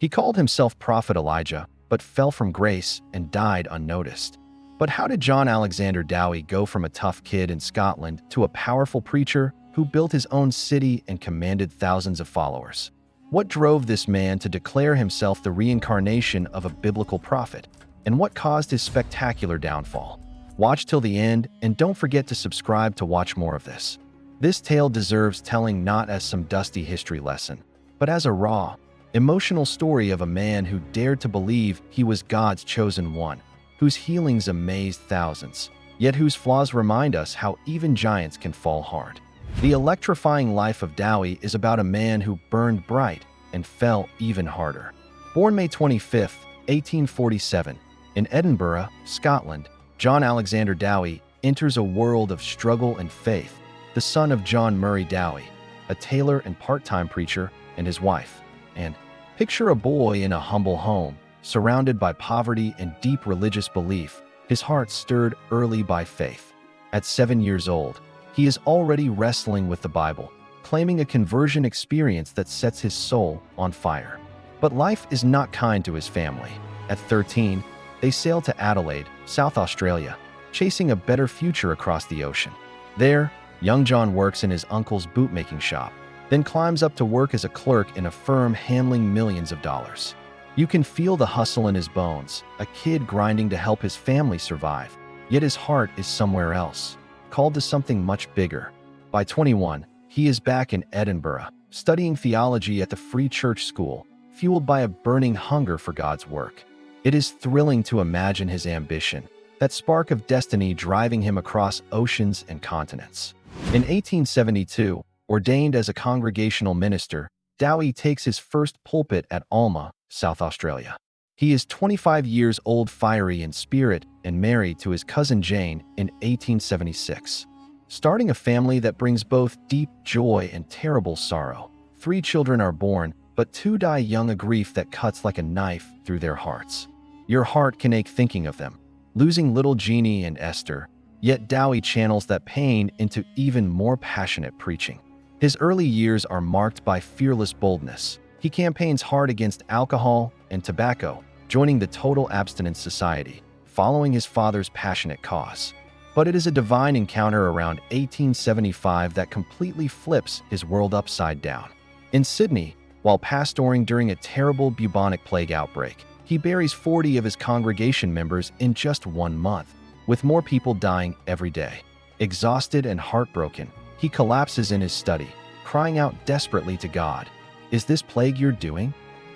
He called himself Prophet Elijah, but fell from grace and died unnoticed. But how did John Alexander Dowie go from a tough kid in Scotland to a powerful preacher who built his own city and commanded thousands of followers? What drove this man to declare himself the reincarnation of a biblical prophet? And what caused his spectacular downfall? Watch till the end, and don't forget to subscribe to watch more of this. This tale deserves telling not as some dusty history lesson, but as a raw, emotional story of a man who dared to believe he was God's chosen one, whose healings amazed thousands, yet whose flaws remind us how even giants can fall hard. The electrifying life of Dowie is about a man who burned bright and fell even harder. Born May 25, 1847, in Edinburgh, Scotland, John Alexander Dowie enters a world of struggle and faith, the son of John Murray Dowie, a tailor and part-time preacher, and his wife. And picture a boy in a humble home, surrounded by poverty and deep religious belief, his heart stirred early by faith. At 7 years old, he is already wrestling with the Bible, claiming a conversion experience that sets his soul on fire. But life is not kind to his family. At 13, they sail to Adelaide, South Australia, chasing a better future across the ocean. There, young John works in his uncle's bootmaking shop, then climbs up to work as a clerk in a firm handling millions of dollars. You can feel the hustle in his bones, a kid grinding to help his family survive, yet his heart is somewhere else, called to something much bigger. By 21, he is back in Edinburgh, studying theology at the Free Church School, fueled by a burning hunger for God's work. It is thrilling to imagine his ambition, that spark of destiny driving him across oceans and continents. In 1872, ordained as a congregational minister, Dowie takes his first pulpit at Alma, South Australia. He is 25 years old, fiery in spirit, and married to his cousin Jane in 1876. Starting a family that brings both deep joy and terrible sorrow. 3 children are born, but 2 die young, a grief that cuts like a knife through their hearts. Your heart can ache thinking of them, losing little Jeannie and Esther, yet Dowie channels that pain into even more passionate preaching. His early years are marked by fearless boldness. He campaigns hard against alcohol and tobacco, joining the Total Abstinence Society, following his father's passionate cause. But it is a divine encounter around 1875 that completely flips his world upside down. In Sydney, while pastoring during a terrible bubonic plague outbreak, he buries 40 of his congregation members in just 1 month, with more people dying every day. Exhausted and heartbroken, he collapses in his study, crying out desperately to God, "Is this plague your doing?"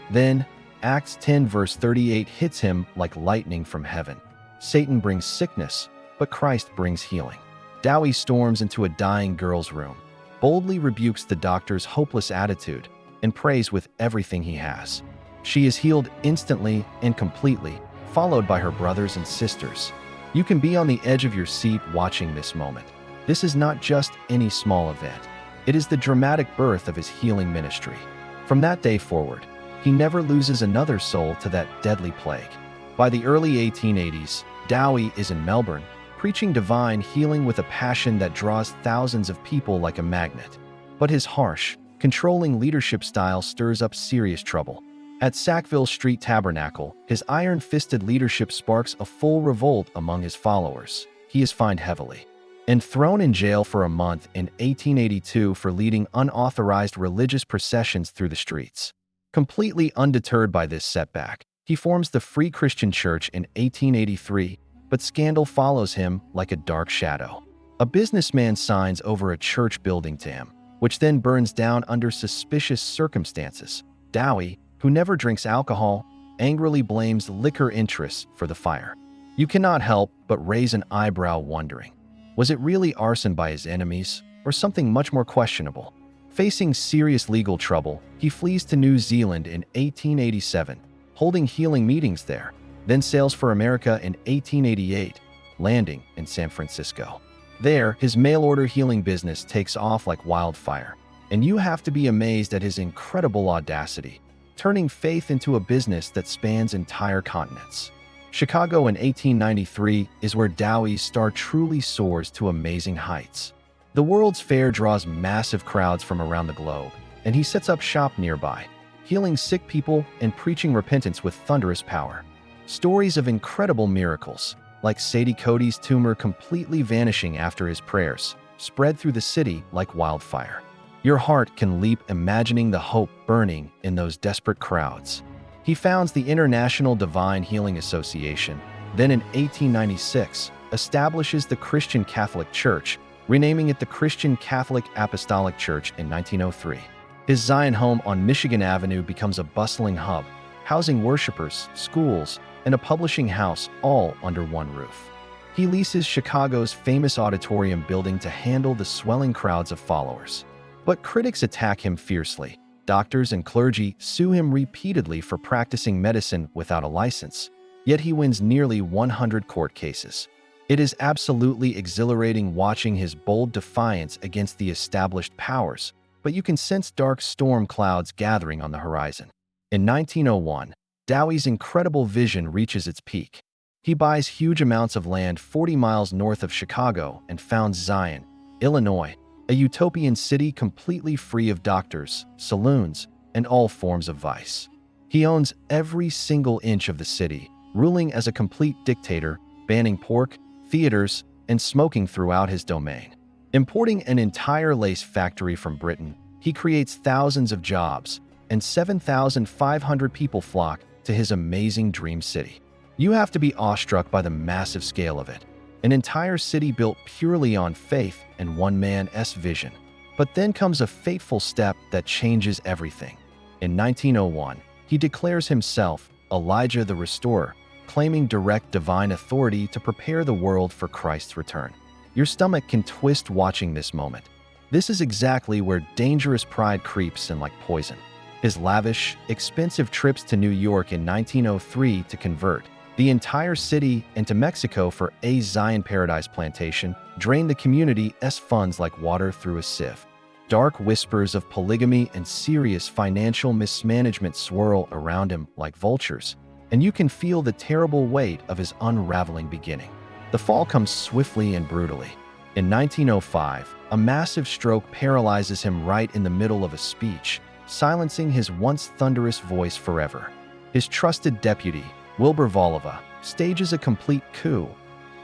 Then, Acts 10 verse 38 hits him like lightning from heaven. Satan brings sickness, but Christ brings healing. Dowie storms into a dying girl's room, boldly rebukes the doctor's hopeless attitude, and prays with everything he has. She is healed instantly and completely, followed by her brothers and sisters. You can be on the edge of your seat watching this moment. This is not just any small event. It is the dramatic birth of his healing ministry. From that day forward, he never loses another soul to that deadly plague. By the early 1880s, Dowie is in Melbourne, preaching divine healing with a passion that draws thousands of people like a magnet. But his harsh, controlling leadership style stirs up serious trouble. At Sackville Street Tabernacle, his iron-fisted leadership sparks a full revolt among his followers. He is fined heavily and thrown in jail for a month in 1882 for leading unauthorized religious processions through the streets. Completely undeterred by this setback, he forms the Free Christian Church in 1883, but scandal follows him like a dark shadow. A businessman signs over a church building to him, which then burns down under suspicious circumstances. Dowie, who never drinks alcohol, angrily blames liquor interests for the fire. You cannot help but raise an eyebrow wondering, was it really arson by his enemies, or something much more questionable? Facing serious legal trouble, he flees to New Zealand in 1887, holding healing meetings there, then sails for America in 1888, landing in San Francisco. There, his mail-order healing business takes off like wildfire, and you have to be amazed at his incredible audacity, turning faith into a business that spans entire continents. Chicago in 1893 is where Dowie's star truly soars to amazing heights. The World's Fair draws massive crowds from around the globe, and he sets up shop nearby, healing sick people and preaching repentance with thunderous power. Stories of incredible miracles, like Sadie Cody's tumor completely vanishing after his prayers, spread through the city like wildfire. Your heart can leap imagining the hope burning in those desperate crowds. He founds the International Divine Healing Association, then in 1896, establishes the Christian Catholic Church, renaming it the Christian Catholic Apostolic Church in 1903. His Zion home on Michigan Avenue becomes a bustling hub, housing worshipers, schools, and a publishing house all under one roof. He leases Chicago's famous auditorium building to handle the swelling crowds of followers. But critics attack him fiercely. Doctors and clergy sue him repeatedly for practicing medicine without a license, yet he wins nearly 100 court cases. It is absolutely exhilarating watching his bold defiance against the established powers, but you can sense dark storm clouds gathering on the horizon. In 1901, Dowie's incredible vision reaches its peak. He buys huge amounts of land 40 miles north of Chicago and founds Zion, Illinois, a utopian city completely free of doctors, saloons, and all forms of vice. He owns every single inch of the city, ruling as a complete dictator, banning pork, theaters, and smoking throughout his domain. Importing an entire lace factory from Britain, he creates thousands of jobs, and 7,500 people flock to his amazing dream city. You have to be awestruck by the massive scale of it. An entire city built purely on faith and one man's vision. But then comes a fateful step that changes everything. In 1901, he declares himself Elijah the Restorer, claiming direct divine authority to prepare the world for Christ's return. Your stomach can twist watching this moment. This is exactly where dangerous pride creeps in like poison. His lavish, expensive trips to New York in 1903 to convert the entire city and to Mexico for a Zion Paradise plantation drained the community's funds like water through a sieve. Dark whispers of polygamy and serious financial mismanagement swirl around him like vultures, and you can feel the terrible weight of his unraveling beginning. The fall comes swiftly and brutally. In 1905, a massive stroke paralyzes him right in the middle of a speech, silencing his once thunderous voice forever. His trusted deputy, Wilbur Voliva, stages a complete coup,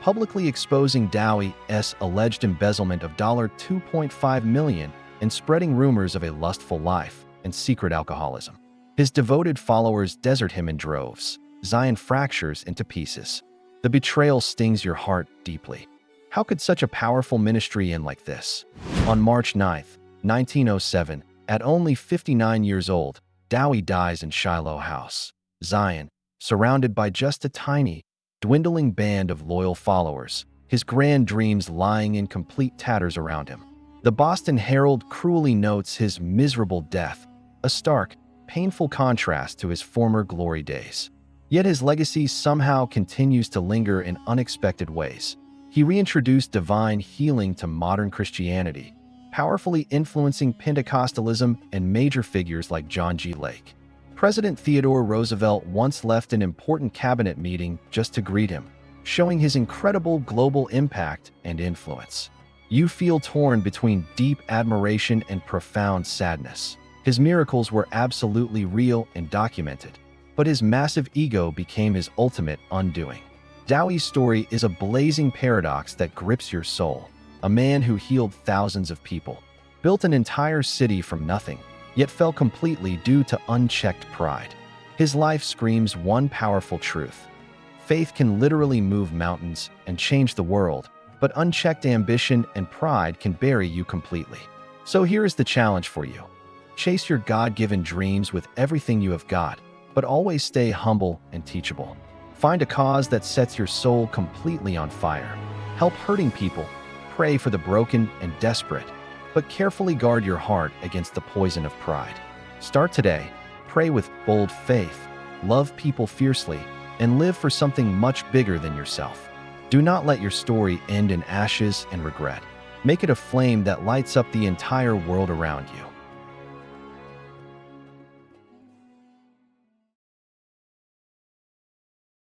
publicly exposing Dowie's alleged embezzlement of $2.5 million and spreading rumors of a lustful life and secret alcoholism. His devoted followers desert him in droves. Zion fractures into pieces. The betrayal stings your heart deeply. How could such a powerful ministry end like this? On March 9, 1907, at only 59 years old, Dowie dies in Shiloh House, Zion, surrounded by just a tiny, dwindling band of loyal followers, his grand dreams lying in complete tatters around him. The Boston Herald cruelly notes his miserable death, a stark, painful contrast to his former glory days. Yet his legacy somehow continues to linger in unexpected ways. He reintroduced divine healing to modern Christianity, powerfully influencing Pentecostalism and major figures like John G. Lake. President Theodore Roosevelt once left an important cabinet meeting just to greet him, showing his incredible global impact and influence. You feel torn between deep admiration and profound sadness. His miracles were absolutely real and documented, but his massive ego became his ultimate undoing. Dowie's story is a blazing paradox that grips your soul. A man who healed thousands of people, built an entire city from nothing, yet fell completely due to unchecked pride. His life screams one powerful truth. Faith can literally move mountains and change the world, but unchecked ambition and pride can bury you completely. So here is the challenge for you. Chase your God-given dreams with everything you have got, but always stay humble and teachable. Find a cause that sets your soul completely on fire. Help hurting people. Pray for the broken and desperate, but carefully guard your heart against the poison of pride. Start today. Pray with bold faith. Love people fiercely, and live for something much bigger than yourself. Do not let your story end in ashes and regret. Make it a flame that lights up the entire world around you.